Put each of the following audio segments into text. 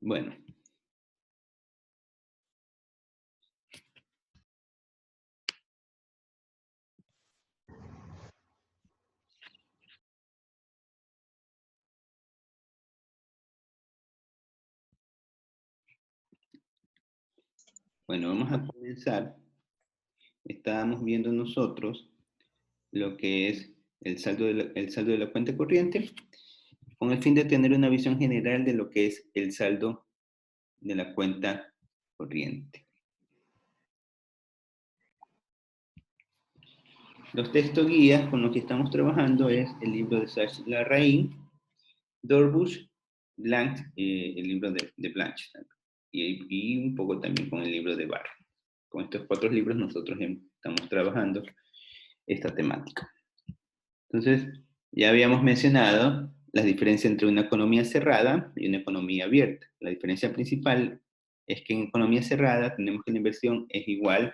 Bueno, vamos a comenzar. Estábamos viendo nosotros lo que es el saldo de la cuenta corriente, con el fin de tener una visión general de lo que es el saldo de la cuenta corriente. Los textos guías con los que estamos trabajando es el libro de Serge Larraín, Dorbush, Blanch, el libro de Blanch, y un poco también con el libro de Barr. Con estos 4 libros nosotros estamos trabajando esta temática. Entonces, ya habíamos mencionado la diferencia entre una economía cerrada y una economía abierta. La diferencia principal es que en economía cerrada tenemos que la inversión es igual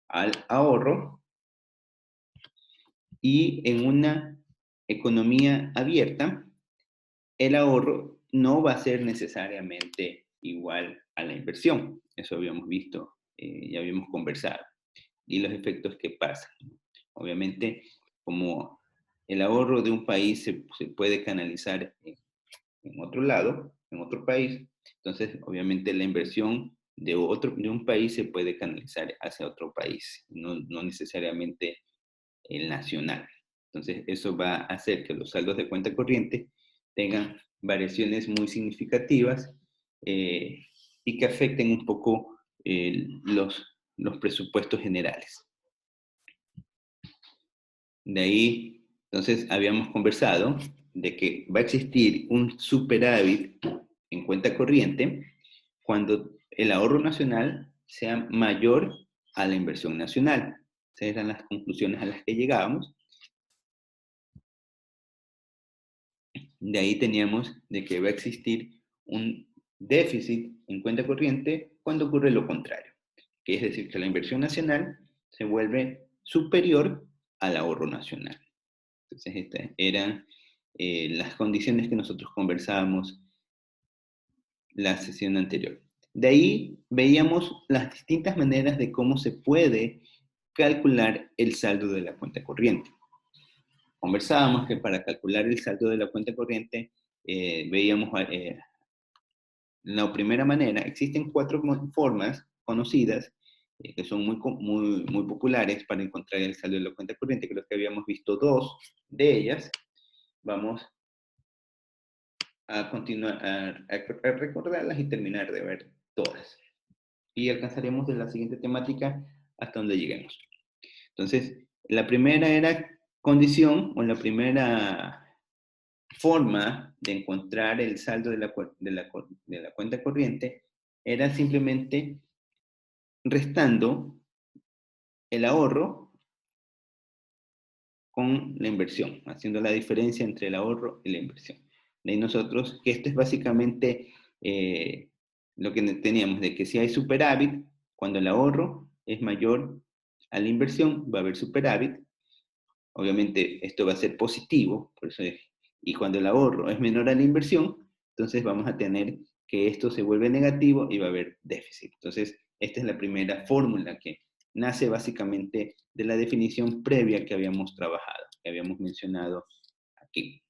al ahorro, y en una economía abierta el ahorro no va a ser necesariamente igual a la inversión. Eso habíamos visto, ya habíamos conversado. Y los efectos que pasan. Obviamente, como el ahorro de un país se puede canalizar en otro lado, en otro país, entonces obviamente la inversión de un país se puede canalizar hacia otro país, no necesariamente el nacional. Entonces eso va a hacer que los saldos de cuenta corriente tengan variaciones muy significativas, y que afecten un poco los presupuestos generales. De ahí, entonces, habíamos conversado de que va a existir un superávit en cuenta corriente cuando el ahorro nacional sea mayor a la inversión nacional. Esas eran las conclusiones a las que llegábamos. De ahí teníamos de que va a existir un déficit en cuenta corriente cuando ocurre lo contrario, que es decir, que la inversión nacional se vuelve superior al ahorro nacional. Entonces, estas eran las condiciones que nosotros conversábamos la sesión anterior. De ahí veíamos las distintas maneras de cómo se puede calcular el saldo de la cuenta corriente. Conversábamos que para calcular el saldo de la cuenta corriente, veíamos la primera manera. Existen 4 formas conocidas que son muy populares para encontrar el saldo de la cuenta corriente. Creo que habíamos visto 2 de ellas. Vamos a continuar a recordarlas y terminar de ver todas. Y alcanzaremos de la siguiente temática hasta donde lleguemos. Entonces, la primera era condición, o la primera forma de encontrar el saldo de la cuenta corriente, era simplemente restando el ahorro con la inversión, haciendo la diferencia entre el ahorro y la inversión. De ahí nosotros, que esto es básicamente lo que teníamos, de que si hay superávit, cuando el ahorro es mayor a la inversión, va a haber superávit. Obviamente esto va a ser positivo, por eso y cuando el ahorro es menor a la inversión, entonces vamos a tener que esto se vuelve negativo y va a haber déficit. Entonces, esta es la primera fórmula que nace básicamente de la definición previa que habíamos trabajado, que habíamos mencionado aquí,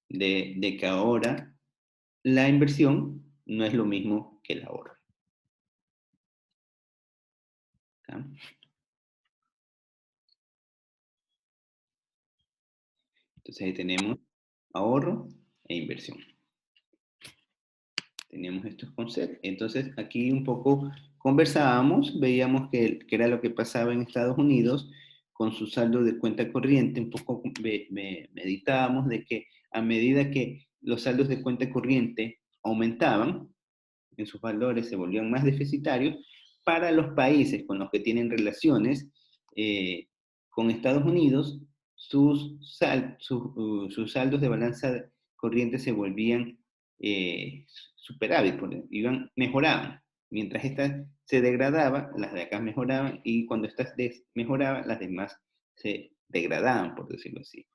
de que ahora la inversión no es lo mismo que el ahorro. ¿Okay? Entonces ahí tenemos ahorro e inversión. Teníamos estos conceptos. Entonces aquí un poco conversábamos, veíamos que era lo que pasaba en Estados Unidos con su saldo de cuenta corriente. Un poco meditábamos de que a medida que los saldos de cuenta corriente aumentaban, en sus valores se volvían más deficitarios, para los países con los que tienen relaciones con Estados Unidos, sus saldos de balanza corriente se volvían superávit, mejoraban. Mientras esta se degradaba, las de acá mejoraban, y cuando estas mejoraban, las demás se degradaban, por decirlo así.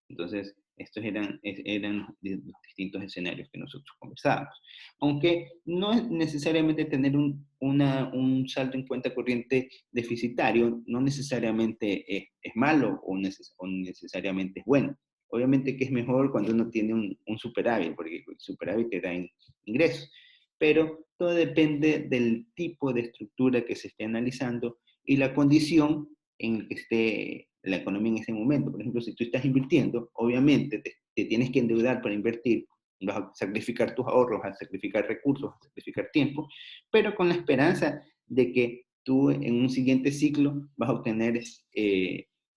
Entonces, estos eran los distintos escenarios que nosotros conversábamos. Aunque no es necesariamente tener un saldo en cuenta corriente deficitario, no necesariamente es malo o necesariamente es bueno. Obviamente que es mejor cuando uno tiene un superávit, porque el superávit te da ingresos, pero todo depende del tipo de estructura que se esté analizando y la condición en la que esté la economía en ese momento. Por ejemplo, si tú estás invirtiendo, obviamente te tienes que endeudar para invertir, vas a sacrificar tus ahorros, vas a sacrificar recursos, vas a sacrificar tiempo, pero con la esperanza de que tú en un siguiente ciclo vas a obtener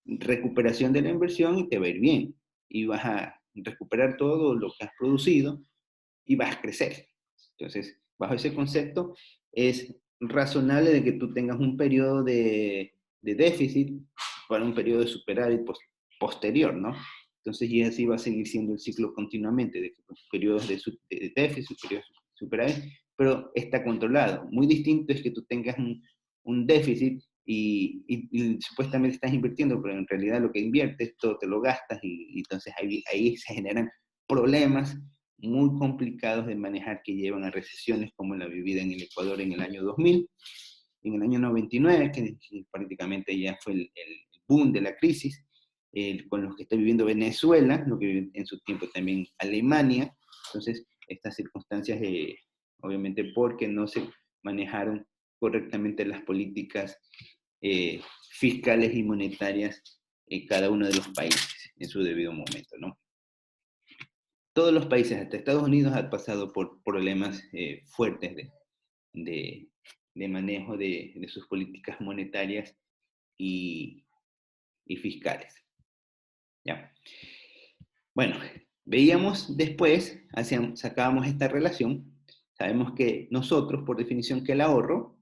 recuperación de la inversión y te va a ir bien. Y vas a recuperar todo lo que has producido y vas a crecer. Entonces, bajo ese concepto, es razonable de que tú tengas un periodo de déficit para un periodo de superávit posterior, ¿no? Entonces, y así va a seguir siendo el ciclo continuamente, de periodos de déficit, periodos de superávit, pero está controlado. Muy distinto es que tú tengas un déficit y supuestamente estás invirtiendo, pero en realidad lo que inviertes todo te lo gastas y entonces ahí se generan problemas muy complicados de manejar que llevan a recesiones como la vivida en el Ecuador en el año 2000, en el año 99, que prácticamente ya fue el boom de la crisis, con los que está viviendo Venezuela, lo que vive en su tiempo también Alemania. Entonces, estas circunstancias, obviamente porque no se manejaron correctamente las políticas fiscales y monetarias en cada uno de los países en su debido momento, ¿no? Todos los países, hasta Estados Unidos, han pasado por problemas fuertes de, de manejo de sus políticas monetarias y, y fiscales. ¿Ya? Bueno, veíamos después, sacábamos esta relación, sabemos que nosotros, por definición, que el ahorro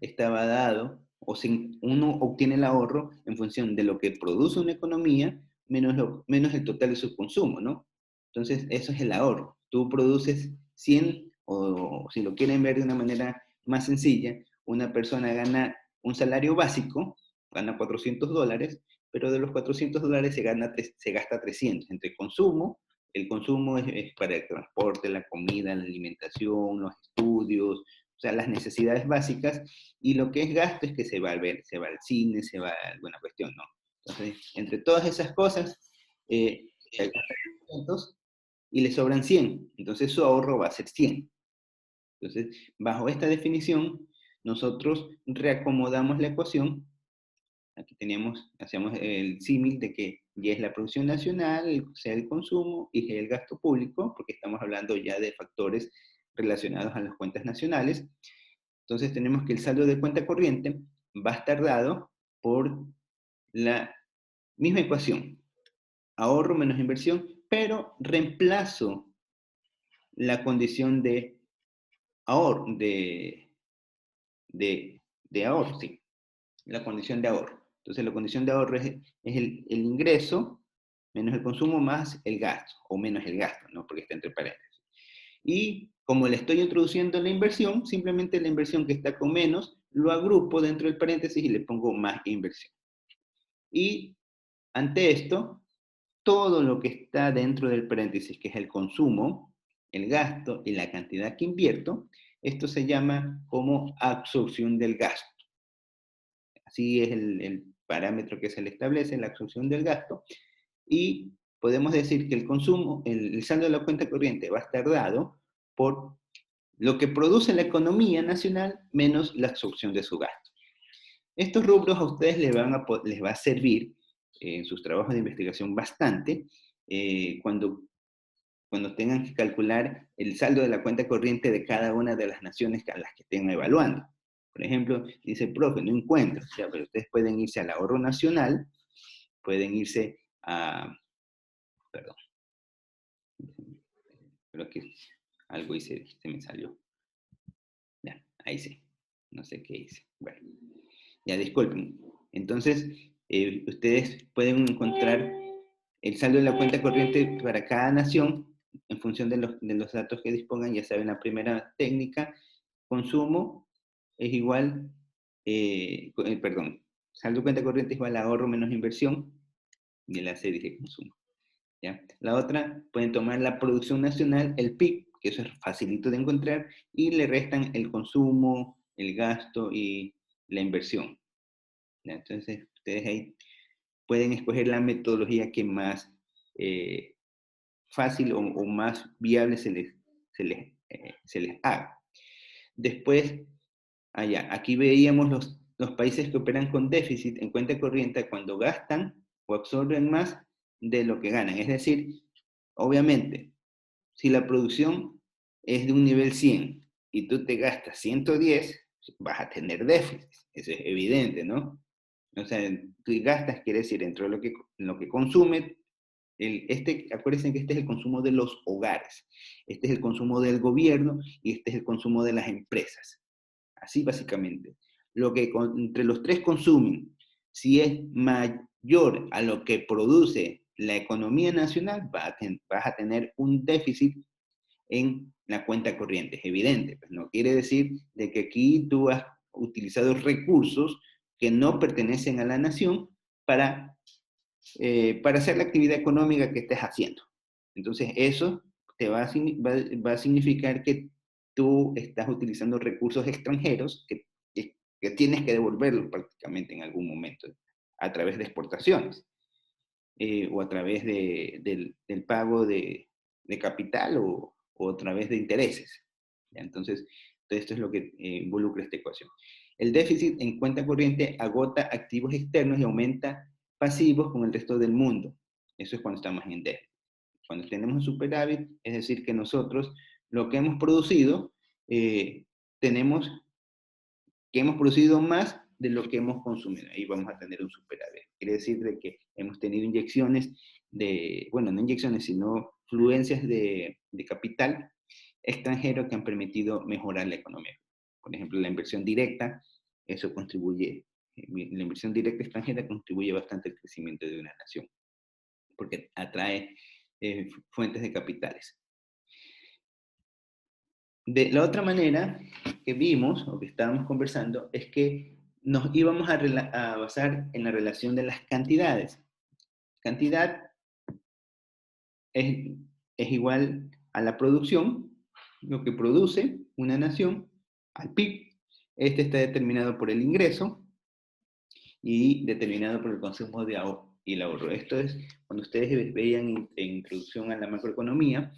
estaba dado, o si uno obtiene el ahorro en función de lo que produce una economía, menos el total de su consumo, ¿no? Entonces, eso es el ahorro. Tú produces 100, o si lo quieren ver de una manera más sencilla, una persona gana un salario básico, gana $400, pero de los $400 se gasta 300 entre consumo. El consumo es para el transporte, la comida, la alimentación, los estudios, o sea, las necesidades básicas, y lo que es gasto es que se va a ver, se va al cine, se va a alguna cuestión, ¿no? Entonces, entre todas esas cosas, se gastan 500 y le sobran 100, entonces su ahorro va a ser 100. Entonces, bajo esta definición, nosotros reacomodamos la ecuación. Aquí hacemos el símil de que Y es la producción nacional, C el consumo y G el gasto público, porque estamos hablando ya de factores relacionados a las cuentas nacionales. Entonces tenemos que el saldo de cuenta corriente va a estar dado por la misma ecuación, ahorro menos inversión, pero reemplazo la condición de ahorro, de ahorro, sí, la condición de ahorro. Entonces la condición de ahorro es el ingreso menos el consumo más el gasto, o menos el gasto, ¿no? Porque está entre paréntesis. Y como le estoy introduciendo la inversión, simplemente la inversión que está con menos, lo agrupo dentro del paréntesis y le pongo más inversión. Y ante esto, todo lo que está dentro del paréntesis, que es el consumo, el gasto y la cantidad que invierto, esto se llama como absorción del gasto. Así es el parámetro que se le establece, la absorción del gasto. Y podemos decir que el consumo, el saldo de la cuenta corriente va a estar dado por lo que produce la economía nacional menos la absorción de su gasto. Estos rubros a ustedes les va a servir en sus trabajos de investigación bastante cuando tengan que calcular el saldo de la cuenta corriente de cada una de las naciones a las que estén evaluando. Por ejemplo, dice, profe, no encuentro, ya, pero ustedes pueden irse al ahorro nacional, pueden irse a, perdón, creo que algo hice, se me salió. Ya, ahí sí, no sé qué hice. Bueno, ya disculpen. Entonces, ustedes pueden encontrar el saldo de la cuenta corriente para cada nación en función de los datos que dispongan. Ya saben, la primera técnica, consumo es igual, perdón, saldo de cuenta corriente es igual a ahorro menos inversión. de las series de consumo. ¿Ya? La otra, pueden tomar la producción nacional, el PIB, que eso es facilito de encontrar, y le restan el consumo, el gasto y la inversión. ¿Ya? Entonces, ustedes ahí pueden escoger la metodología que más fácil o más viable se les haga. Después, aquí veíamos los países que operan con déficit en cuenta corriente cuando gastan o absorben más de lo que ganan. Es decir, obviamente, si la producción es de un nivel 100 y tú te gastas 110, vas a tener déficit. Eso es evidente, ¿no? O sea, tú gastas, quiere decir, dentro de lo que consume, acuérdense que este es el consumo de los hogares, este es el consumo del gobierno y este es el consumo de las empresas. Así básicamente. Lo que entre los tres consumen, si es mayor a lo que produce la economía nacional, vas a tener un déficit en la cuenta corriente. Es evidente, pues no quiere decir de que aquí tú has utilizado recursos que no pertenecen a la nación para hacer la actividad económica que estés haciendo. Entonces, eso te va a significar que tú estás utilizando recursos extranjeros que tienes que devolverlos prácticamente en algún momento, a través de exportaciones o a través del pago de capital o a través de intereses. ¿Ya? Entonces, esto es lo que involucra esta ecuación. El déficit en cuenta corriente agota activos externos y aumenta pasivos con el resto del mundo. Eso es cuando estamos en déficit. Cuando tenemos un superávit, es decir, que nosotros lo que hemos producido, tenemos que hemos producido más de lo que hemos consumido. Ahí vamos a tener un superávit. Quiere decir de que hemos tenido inyecciones bueno, no inyecciones, sino fluencias de capital extranjero que han permitido mejorar la economía. Por ejemplo, la inversión directa, eso contribuye, la inversión directa extranjera contribuye bastante al crecimiento de una nación, porque atrae fuentes de capitales. De la otra manera que vimos o que estábamos conversando es que nos íbamos a basar en la relación de las cantidades. Cantidad es, es igual a la producción, lo que produce una nación, al PIB. Este está determinado por el ingreso y determinado por el consumo de ahorro y el ahorro. Esto es, cuando ustedes veían en introducción a la macroeconomía,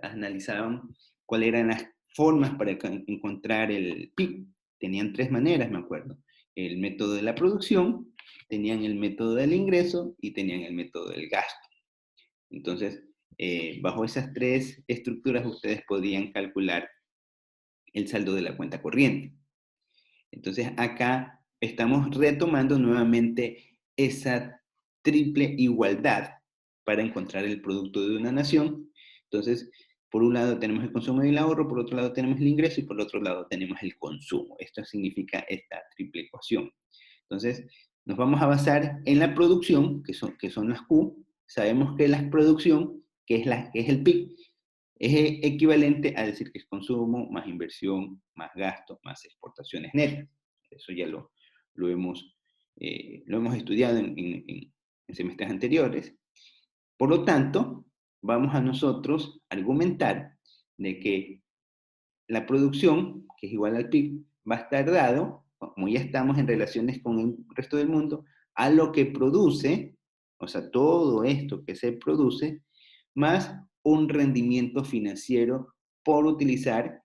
analizaban cuáles eran las formas para encontrar el PIB. Tenían tres maneras, me acuerdo. El método de la producción, tenían el método del ingreso y tenían el método del gasto. Entonces, bajo esas tres estructuras ustedes podían calcular el saldo de la cuenta corriente. Entonces, acá estamos retomando nuevamente esa triple igualdad para encontrar el producto de una nación. Entonces, por un lado tenemos el consumo y el ahorro, por otro lado tenemos el ingreso y por otro lado tenemos el consumo. Esto significa esta triple ecuación. Entonces, nos vamos a basar en la producción, que son las Q. Sabemos que la producción, que es el PIB, es equivalente a decir que es consumo, más inversión, más gasto, más exportaciones netas. Eso ya lo hemos estudiado en semestres anteriores. Por lo tanto, vamos a nosotros argumentar de que la producción, que es igual al PIB, va a estar dado, como ya estamos en relaciones con el resto del mundo, a lo que produce, o sea, todo esto que se produce, más un rendimiento financiero por utilizar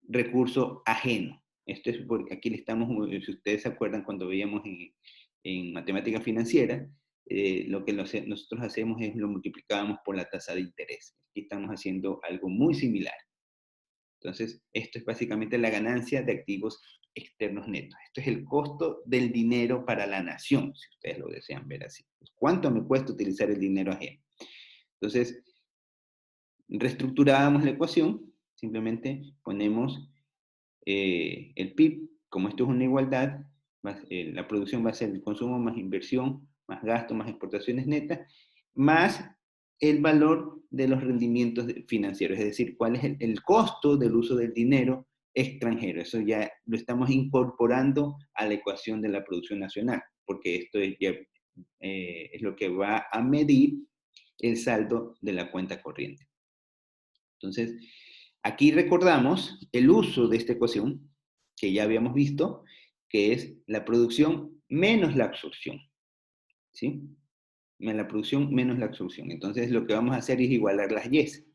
recurso ajeno. Esto es porque aquí le estamos, si ustedes se acuerdan cuando veíamos en matemática financiera, lo que nosotros hacemos es lo multiplicábamos por la tasa de interés. Aquí estamos haciendo algo muy similar. Entonces, esto es básicamente la ganancia de activos externos netos. Esto es el costo del dinero para la nación, si ustedes lo desean ver así. ¿Cuánto me cuesta utilizar el dinero ajeno? Entonces, reestructurábamos la ecuación, simplemente ponemos el PIB, como esto es una igualdad, la producción va a ser el consumo más inversión, más gasto, más exportaciones netas, más el valor de los rendimientos financieros, es decir, cuál es el costo del uso del dinero extranjero. Eso ya lo estamos incorporando a la ecuación de la producción nacional, porque esto ya es lo que va a medir el saldo de la cuenta corriente. Entonces, aquí recordamos el uso de esta ecuación que ya habíamos visto, que es la producción menos la absorción, ¿sí? La producción menos la absorción. Entonces, lo que vamos a hacer es igualar las Y.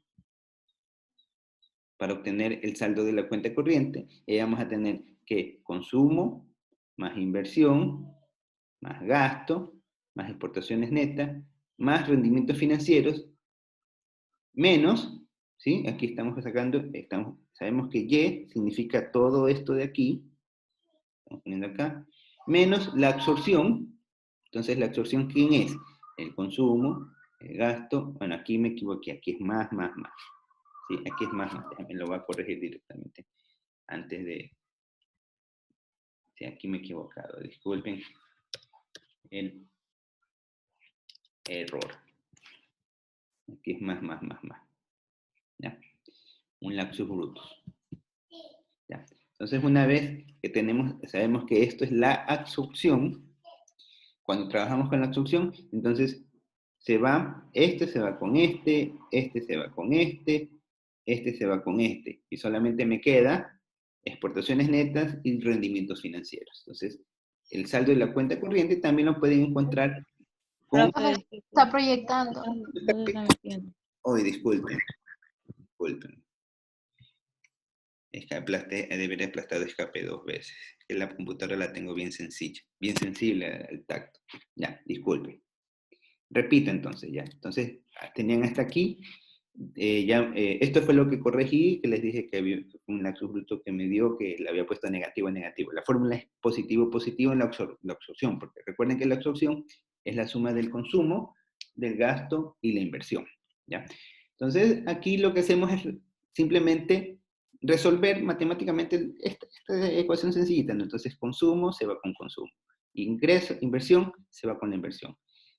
Para obtener el saldo de la cuenta corriente, vamos a tener que consumo más inversión, más gasto, más exportaciones netas, más rendimientos financieros, menos, ¿sí? Aquí estamos sacando, sabemos que Y significa todo esto de aquí, estamos poniendo acá, menos la absorción. Entonces, ¿la absorción quién es? El consumo, el gasto, bueno, aquí me equivoqué, aquí es más, más, más. Sí, aquí es más, más, déjame, lo voy a corregir directamente antes de... Sí, aquí me he equivocado, disculpen el error. Aquí es más, más, más, más. ¿Ya? Un lapsus brutus. ¿Ya? Entonces, una vez que sabemos que esto es la absorción, cuando trabajamos con la absorción, entonces este se va con este se va con este se va con este, y solamente me queda exportaciones netas y rendimientos financieros. Entonces, el saldo de la cuenta corriente también lo pueden encontrar con... Profe, está proyectando. No se entiende. Hoy, disculpen. Debería aplastar escape 2 veces. Que la computadora la tengo bien sencilla, bien sensible al tacto. Ya, disculpen. Repito entonces, ya. Entonces, tenían hasta aquí. Esto fue lo que corregí, que les dije que había un lapsus bruto que me dio, que le había puesto negativo a negativo. La fórmula es positivo, positivo en la absorción, porque recuerden que la absorción es la suma del consumo, del gasto y la inversión. ¿Ya? Entonces, aquí lo que hacemos es simplemente resolver matemáticamente esta ecuación sencillita, ¿no? Entonces, consumo se va con consumo. Ingreso, inversión, se va con la inversión.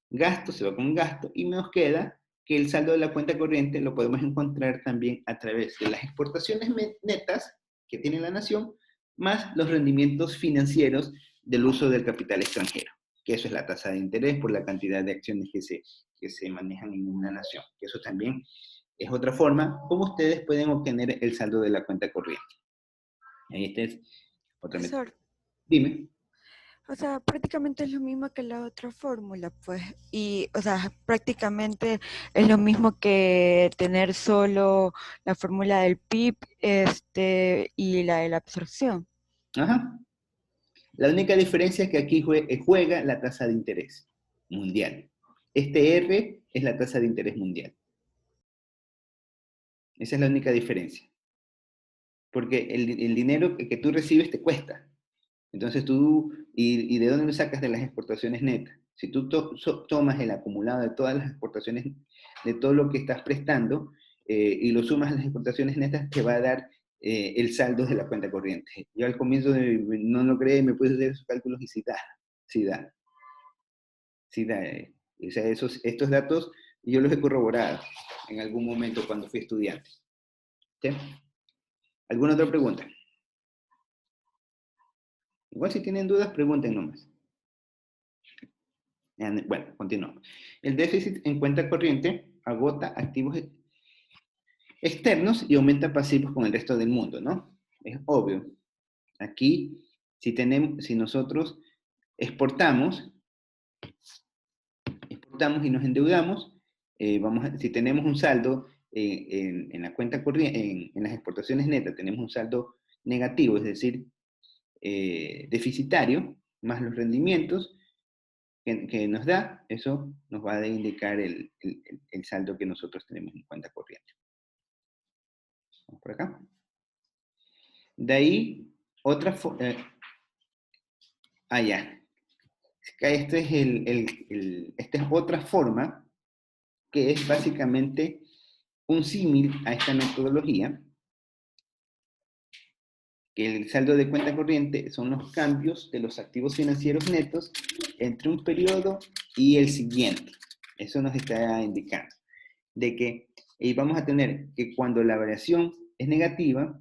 Gasto se va con gasto y nos queda que el saldo de la cuenta corriente lo podemos encontrar también a través de las exportaciones netas que tiene la nación, más los rendimientos financieros del uso del capital extranjero, que eso es la tasa de interés por la cantidad de acciones que se manejan en una nación, que eso también es otra forma como ustedes pueden obtener el saldo de la cuenta corriente. Ahí esta es otra método. Profesor, Dime. o sea, prácticamente es lo mismo que la otra fórmula, pues, y, o sea, prácticamente es lo mismo que tener solo la fórmula del PIB, y la de la absorción. Ajá. La única diferencia es que aquí juega la tasa de interés mundial. Este R es la tasa de interés mundial. Esa es la única diferencia. Porque el dinero que tú recibes te cuesta. Entonces ¿y de dónde lo sacas? De las exportaciones netas. Si tú tomas el acumulado de todas las exportaciones, de todo lo que estás prestando, y lo sumas a las exportaciones netas, te va a dar el saldo de la cuenta corriente. Yo al comienzo no lo creí, me puse a hacer esos cálculos y sí da, sí da, sí da. O sea, estos datos yo los he corroborado en algún momento cuando fui estudiante. ¿Sí? ¿Alguna otra pregunta? Igual si tienen dudas, pregunten nomás. Bueno, continuamos. El déficit en cuenta corriente agota activos externos y aumenta pasivos con el resto del mundo, ¿no? Es obvio. Aquí, si nosotros exportamos y nos endeudamos, si tenemos un saldo en la cuenta corriente, en las exportaciones netas, tenemos un saldo negativo, es decir, deficitario, más los rendimientos que nos da, eso nos va a indicar el saldo que nosotros tenemos en cuenta corriente. Vamos por acá. De ahí, ya. Esta es otra forma que es básicamente un símil a esta metodología, que el saldo de cuenta corriente son los cambios de los activos financieros netos entre un periodo y el siguiente. Eso nos está indicando de que vamos a tener que cuando la variación es negativa,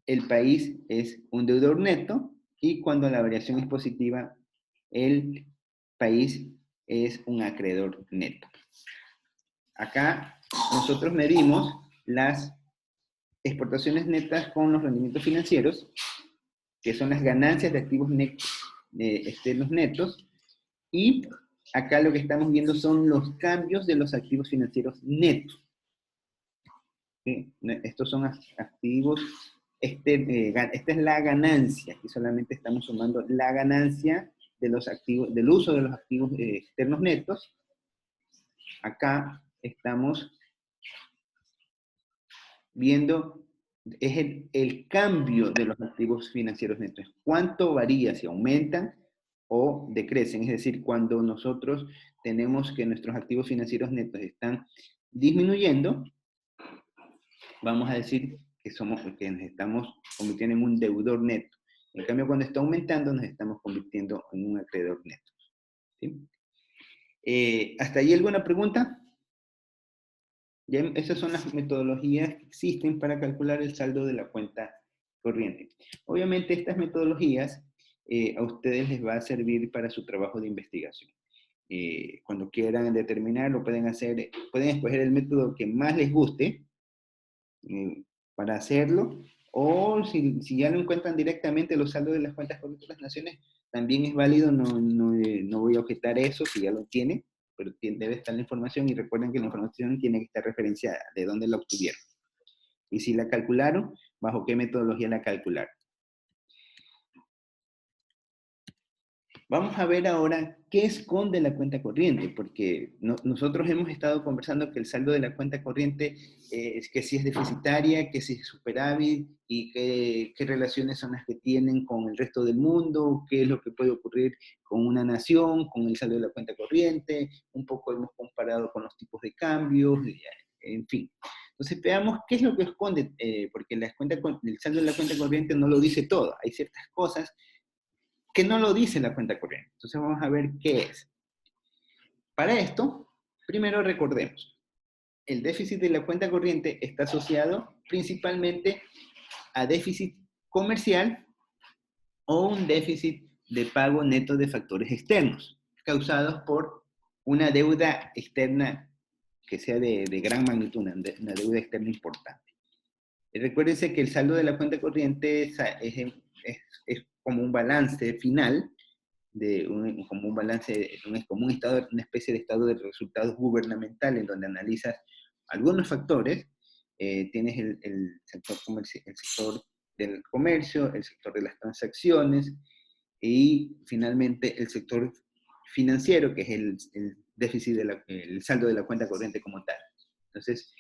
el país es un deudor neto, y cuando la variación es positiva, el país es un acreedor neto. Acá nosotros medimos las exportaciones netas con los rendimientos financieros, que son las ganancias de activos externos netos, y acá lo que estamos viendo son los cambios de los activos financieros netos. ¿Sí? Estos son activos, esta es la ganancia, aquí solamente estamos sumando la ganancia de los activos, del uso de los activos externos netos. Acá estamos viendo, es el cambio de los activos financieros netos. ¿Cuánto varía? Si aumentan o decrecen. Es decir, cuando nosotros tenemos que nuestros activos financieros netos están disminuyendo, vamos a decir que nos estamos convirtiendo en un deudor neto. En cambio, cuando está aumentando, nos estamos convirtiendo en un acreedor neto. ¿Sí? ¿Hasta ahí alguna pregunta? Ya, esas son las metodologías que existen para calcular el saldo de la cuenta corriente. Obviamente estas metodologías a ustedes les va a servir para su trabajo de investigación. Cuando quieran determinarlo, pueden escoger el método que más les guste para hacerlo, o si ya lo encuentran directamente los saldos de las cuentas corrientes de las naciones, también es válido, no voy a objetar eso si ya lo tiene, pero debe estar la información, y recuerden que la información tiene que estar referenciada, de dónde la obtuvieron. Y si la calcularon, ¿bajo qué metodología la calcularon? Vamos a ver ahora qué esconde la cuenta corriente, porque nosotros hemos estado conversando que el saldo de la cuenta corriente es que si es deficitaria, que si es superávit, y qué relaciones son las que tienen con el resto del mundo, qué es lo que puede ocurrir con una nación, con el saldo de la cuenta corriente, un poco hemos comparado con los tipos de cambios, en fin. Entonces veamos qué es lo que esconde, porque el saldo de la cuenta corriente no lo dice todo, hay ciertas cosas que no lo dice la cuenta corriente. Entonces vamos a ver qué es. Para esto, primero recordemos, el déficit de la cuenta corriente está asociado principalmente a déficit comercial o un déficit de pago neto de factores externos, causados por una deuda externa que sea de gran magnitud, una deuda externa importante. Recuérdense que el saldo de la cuenta corriente es como un balance final, como un balance, como una especie de estado de resultados gubernamental, en donde analizas algunos factores. Tienes el sector del comercio, el sector de las transacciones, y finalmente el sector financiero, que es el déficit, el saldo de la cuenta corriente como tal. Entonces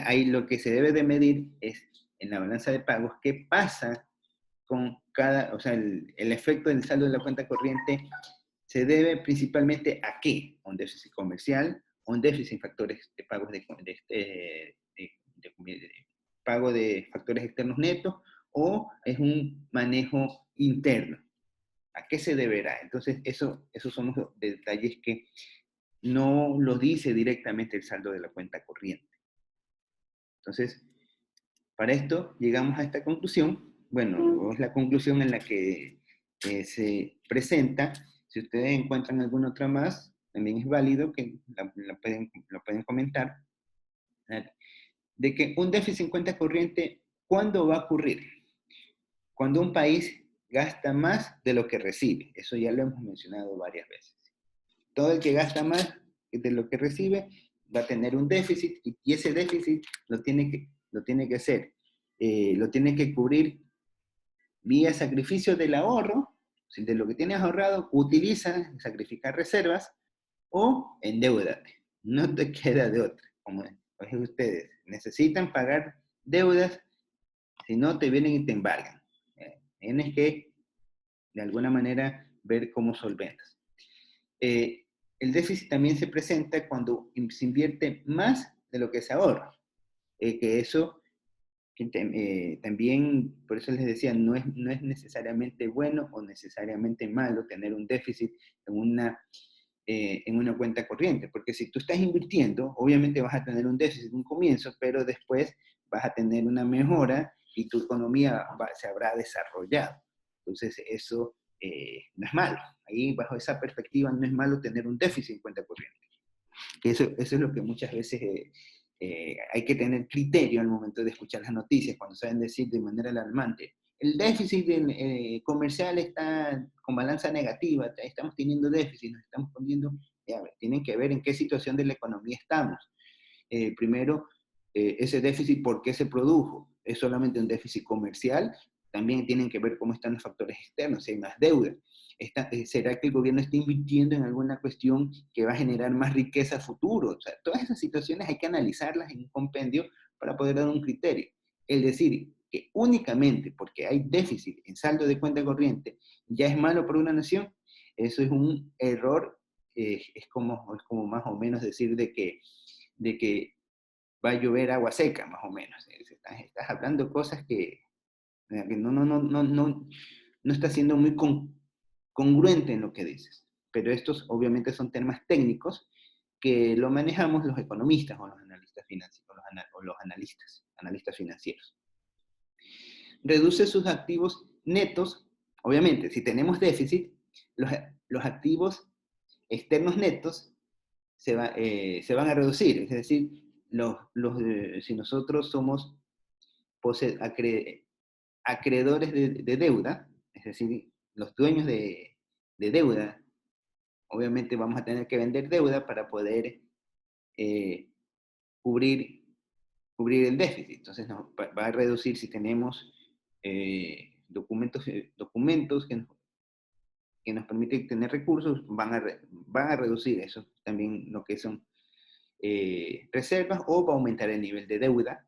ahí lo que se debe de medir es, en la balanza de pagos, qué pasa con o sea, el efecto del saldo de la cuenta corriente se debe principalmente a qué: un déficit comercial, un déficit en factores de pagos de pago de factores externos netos, o es un manejo interno. ¿A qué se deberá? Entonces, esos son los detalles que no lo dice directamente el saldo de la cuenta corriente. Entonces, para esto llegamos a esta conclusión. Bueno, es la conclusión en la que se presenta. Si ustedes encuentran alguna otra más, también es válido que la pueden comentar. De que un déficit en cuenta corriente, ¿cuándo va a ocurrir? Cuando un país gasta más de lo que recibe. Eso ya lo hemos mencionado varias veces. Todo el que gasta más de lo que recibe va a tener un déficit, y ese déficit lo tiene que hacer, lo tiene que cubrir vía sacrificio del ahorro. Si de lo que tienes ahorrado, utiliza, sacrificar reservas, o endeúdate. No te queda de otra. Como ustedes necesitan pagar deudas, si no te vienen y te embargan. Tienes que, de alguna manera, ver cómo solventas. El déficit también se presenta cuando se invierte más de lo que se ahorra. Que eso también, por eso les decía, no es necesariamente bueno o necesariamente malo tener un déficit en una cuenta corriente, porque si tú estás invirtiendo, obviamente vas a tener un déficit en un comienzo, pero después vas a tener una mejora y tu economía se habrá desarrollado. Entonces eso no es malo. Ahí, bajo esa perspectiva, no es malo tener un déficit en cuenta corriente. Eso es lo que muchas veces hay que tener criterio al momento de escuchar las noticias, cuando saben decir de manera alarmante, el déficit comercial está con balanza negativa, estamos teniendo déficit, nos estamos poniendo, tienen que ver en qué situación de la economía estamos. Primero, ese déficit, ¿por qué se produjo? ¿Es solamente un déficit comercial? También tienen que ver cómo están los factores externos, si hay más deuda. ¿Será que el gobierno está invirtiendo en alguna cuestión que va a generar más riqueza a futuro? O sea, todas esas situaciones hay que analizarlas en un compendio para poder dar un criterio. El decir que únicamente porque hay déficit en saldo de cuenta corriente ya es malo para una nación, eso es un error. Es como más o menos decir de que va a llover agua seca, más o menos. Estás hablando cosas que no está siendo muy congruente en lo que dices. Pero estos obviamente son temas técnicos que lo manejamos los economistas o los analistas financieros, o los analistas financieros. Reduce sus activos netos. Obviamente, si tenemos déficit, los activos externos netos se van a reducir. Es decir, si nosotros somos acreedores de deuda, es decir, los dueños de deuda, obviamente vamos a tener que vender deuda para poder cubrir el déficit. Entonces va a reducir, si tenemos documentos que nos permiten tener recursos, van a reducir eso también, lo que son reservas, o va a aumentar el nivel de deuda.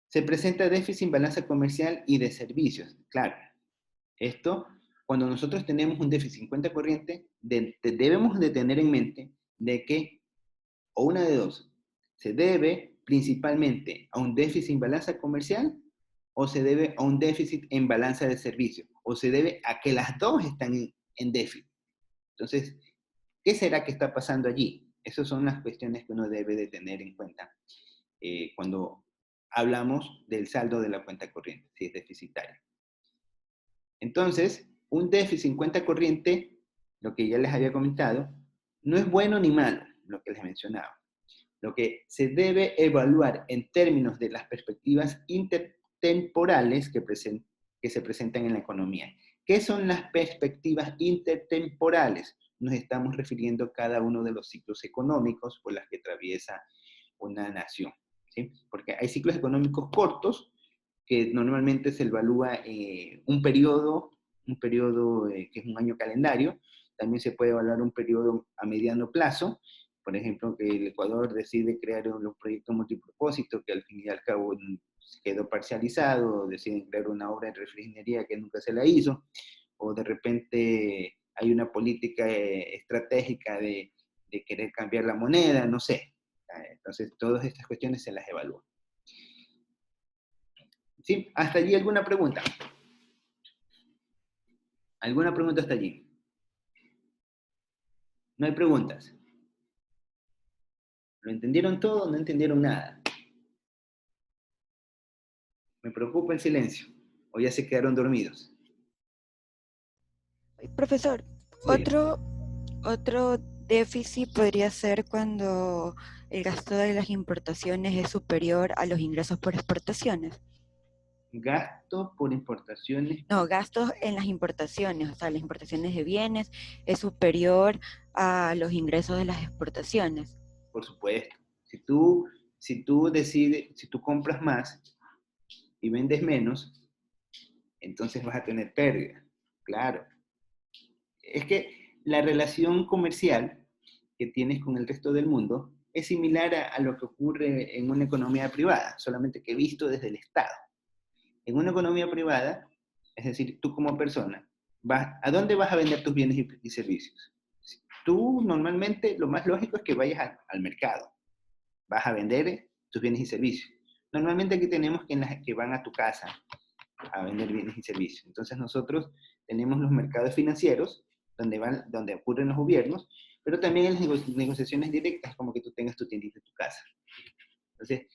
Se presenta déficit en balanza comercial y de servicios. Claro, esto, cuando nosotros tenemos un déficit en cuenta corriente, debemos de tener en mente de que, o una de dos, se debe principalmente a un déficit en balanza comercial, o se debe a un déficit en balanza de servicios, o se debe a que las dos están en déficit. Entonces, ¿qué será que está pasando allí? Esas son las cuestiones que uno debe de tener en cuenta cuando hablamos del saldo de la cuenta corriente, si es deficitario. Entonces, un déficit en cuenta corriente, lo que ya les había comentado, no es bueno ni malo, lo que les mencionaba. Lo que se debe evaluar en términos de las perspectivas intertemporales que se presentan en la economía. ¿Qué son las perspectivas intertemporales? Nos estamos refiriendo a cada uno de los ciclos económicos por las que atraviesa una nación, ¿sí? Porque hay ciclos económicos cortos, que normalmente se evalúa un periodo que es un año calendario. También se puede evaluar un periodo a mediano plazo. Por ejemplo, que el Ecuador decide crear un proyecto multipropósito que al fin y al cabo quedó parcializado, o deciden crear una obra de refinería que nunca se la hizo, o de repente hay una política estratégica de querer cambiar la moneda, no sé. Entonces, todas estas cuestiones se las evalúan. ¿Sí? ¿Hasta allí alguna pregunta? ¿Alguna pregunta hasta allí? No hay preguntas. ¿Lo entendieron todo? ¿No entendieron nada? Me preocupa el silencio. ¿O ya se quedaron dormidos? Profesor, Sí. otro déficit podría ser cuando el gasto de las importaciones es superior a los ingresos por exportaciones. Gasto por importaciones. No, gastos en las importaciones, o sea, las importaciones de bienes es superior a los ingresos de las exportaciones. Por supuesto. Si tú compras más y vendes menos, entonces vas a tener pérdida. Claro. Es que la relación comercial que tienes con el resto del mundo es similar a lo que ocurre en una economía privada, solamente que visto desde el Estado. En una economía privada, es decir, tú como persona, ¿a dónde vas a vender tus bienes y servicios? Tú normalmente lo más lógico es que vayas al mercado, vas a vender tus bienes y servicios. Normalmente aquí tenemos que van a tu casa a vender bienes y servicios. Entonces nosotros tenemos los mercados financieros, donde ocurren los gobiernos, pero también en las negociaciones directas, como que tú tengas tu tiendita en tu casa. Entonces,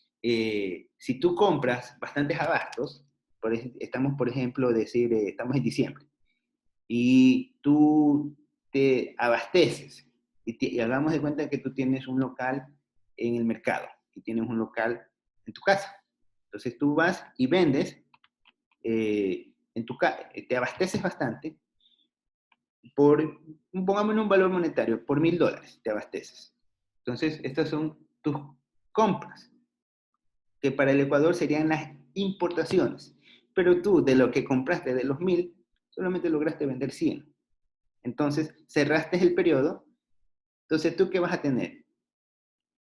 si tú compras bastantes abastos, estamos, por ejemplo, estamos en diciembre, y tú te abasteces, y hagamos de cuenta que tú tienes un local en el mercado, y tienes un local en tu casa. Entonces tú vas y vendes, te abasteces bastante, pongámosle un valor monetario, por $1000 te abasteces. Entonces, estas son tus compras, que para el Ecuador serían las importaciones. Pero tú, de lo que compraste de los 1000, solamente lograste vender 100. Entonces, cerraste el periodo. Entonces, ¿tú qué vas a tener?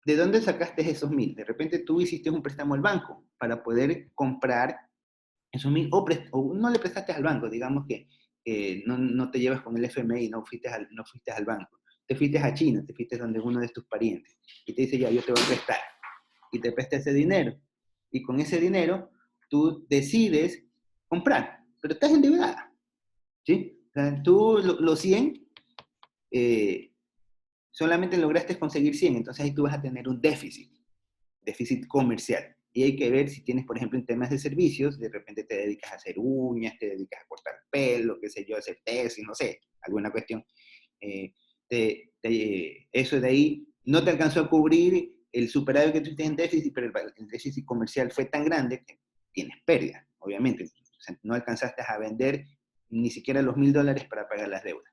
¿De dónde sacaste esos 1000? De repente tú hiciste un préstamo al banco para poder comprar esos 1000, o no le prestaste al banco, digamos que no te llevas con el FMI, no fuiste al banco. Te fuiste a China, te fuiste donde uno de tus parientes, y te dice, ya, yo te voy a prestar. Y te presta ese dinero. Y con ese dinero, tú decides comprar, pero estás endeudada. ¿Sí? O sea, tú los 100, solamente lograste conseguir 100, entonces ahí tú vas a tener un déficit comercial. Y hay que ver si tienes, por ejemplo, en temas de servicios, de repente te dedicas a hacer uñas, te dedicas a cortar pelo, qué sé yo, hacer tesis, no sé, alguna cuestión. Eso de ahí no te alcanzó a cubrir el superávit que tú tienes en déficit, pero el déficit comercial fue tan grande que tienes pérdida, obviamente. O sea, no alcanzaste a vender ni siquiera los $1000 para pagar las deudas,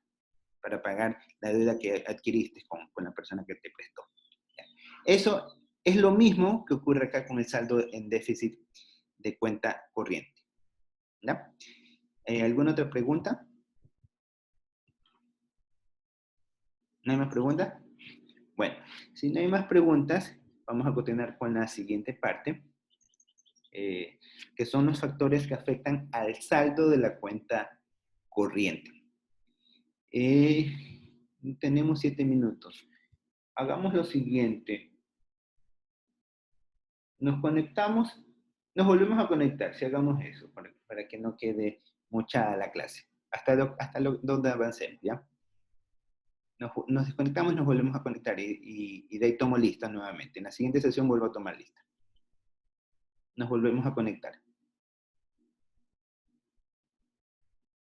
para pagar la deuda que adquiriste con la persona que te prestó. Eso es lo mismo que ocurre acá con el saldo en déficit de cuenta corriente. ¿Ya? ¿Alguna otra pregunta? ¿No hay más preguntas? Bueno, si no hay más preguntas, vamos a continuar con la siguiente parte, que son los factores que afectan al saldo de la cuenta corriente. Tenemos 7 minutos. Hagamos lo siguiente. Nos conectamos, nos volvemos a conectar, si hagamos eso, para que no quede mucha la clase. Hasta donde avancemos, ¿ya? Nos desconectamos, nos volvemos a conectar y de ahí tomo lista nuevamente. En la siguiente sesión vuelvo a tomar lista. Nos volvemos a conectar.